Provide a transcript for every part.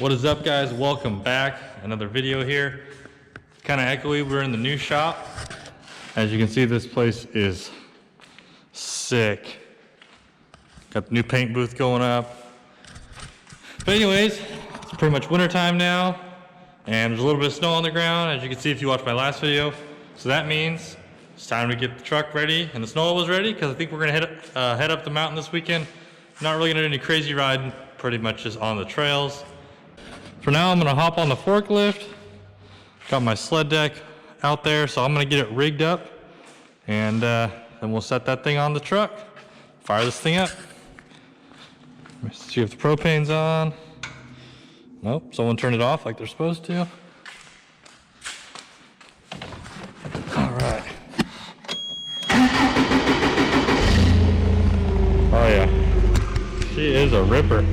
What is up, guys? Welcome back. Another video here. Kind of echoey. We're in the new shop. As you can see, this place is sick. Got the new paint booth going up. But anyways, it's pretty much winter time now, and there's a little bit of snow on the ground, as you can see if you watched my last video. So that means it's time to get the truck ready and the snowmobile's ready, because I think we're gonna head up the mountain this weekend. Not really gonna do any crazy riding, pretty much just on the trails. For now, I'm gonna hop on the forklift. Got my sled deck out there, so I'm gonna get it rigged up, and then we'll set that thing on the truck. Fire this thing up. Let's see if the propane's on. Nope, someone turned it off like they're supposed to. All right. Oh yeah, she is a ripper.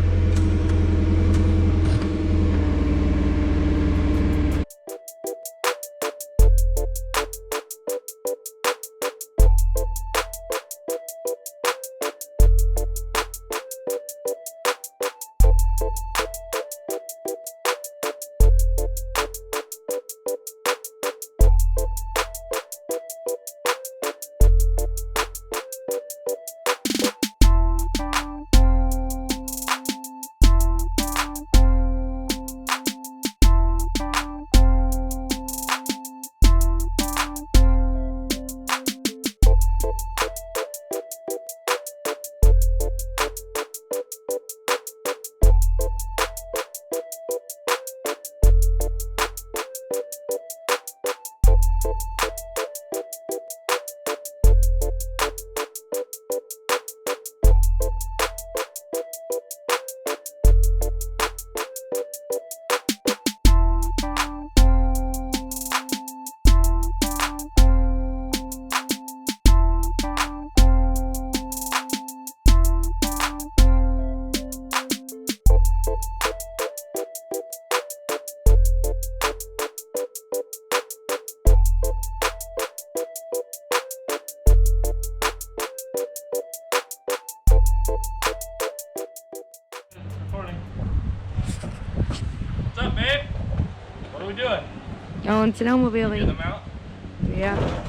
What's up, babe? What are we doing? Going snowmobiling. Near the mount? Yeah.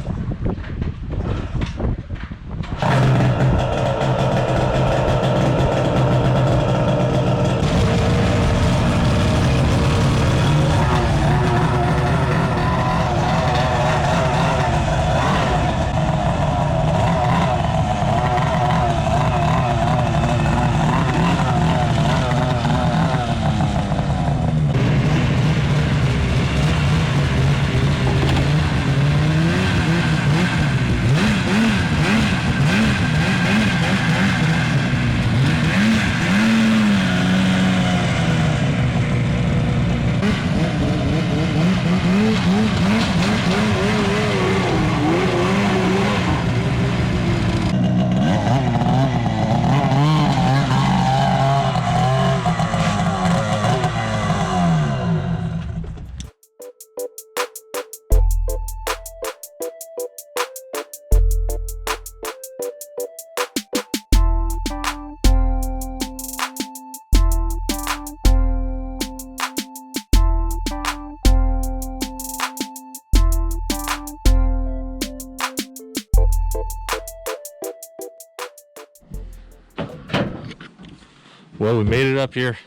Well, we made it up here.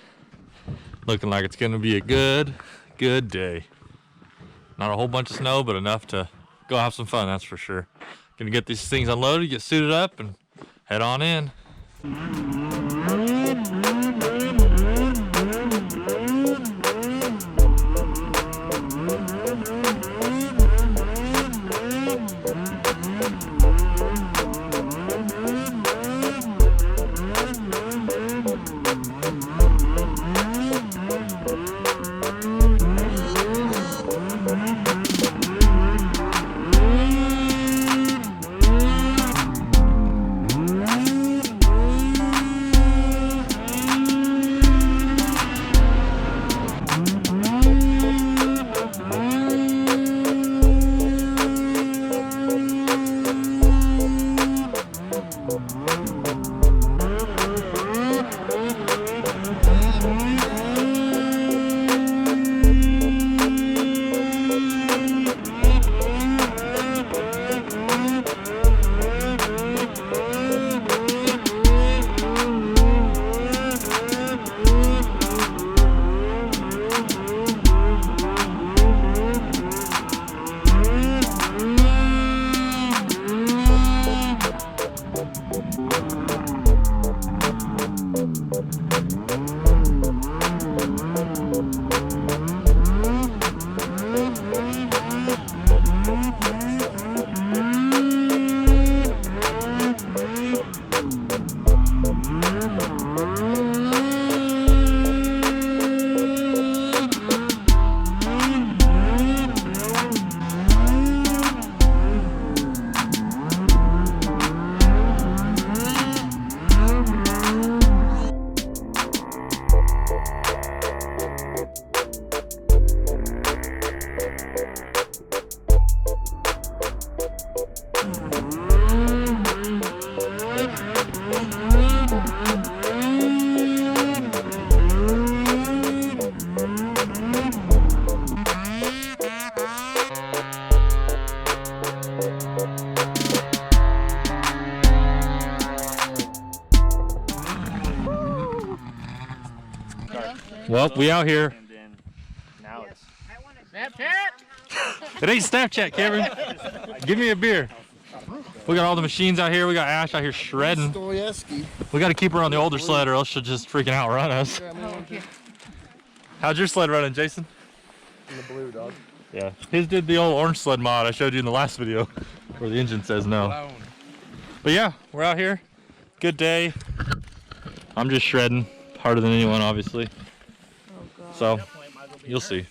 Looking like it's gonna be a good day. Not a whole bunch of snow, but enough to go have some fun, that's for sure. Gonna get these things unloaded, get suited up, and head on in. Well, we out here. And then now it's It ain't Snapchat, Cameron. Give me a beer. We got all the machines out here. We got Ash out here shredding. We got to keep her on the older sled or else she'll just freaking outrun us. How's your sled running, Jason? In the blue, dog. Yeah, his did the old orange sled mod I showed you in the last video where the engine says no. But yeah, we're out here. Good day. I'm just shredding, harder than anyone, obviously. So, you'll see.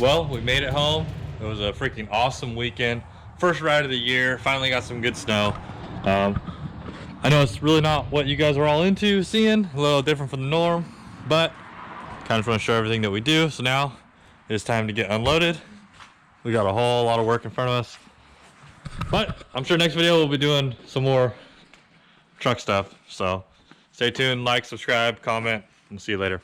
Well, we made it home. It was a freaking awesome weekend. First ride of the year. Finally got some good snow. I know it's really not what you guys are all into seeing. A little different from the norm, but kind of want to show everything that we do. So now it's time to get unloaded. We got a whole lot of work in front of us. But I'm sure next video we'll be doing some more truck stuff. So stay tuned, like, subscribe, comment, and see you later.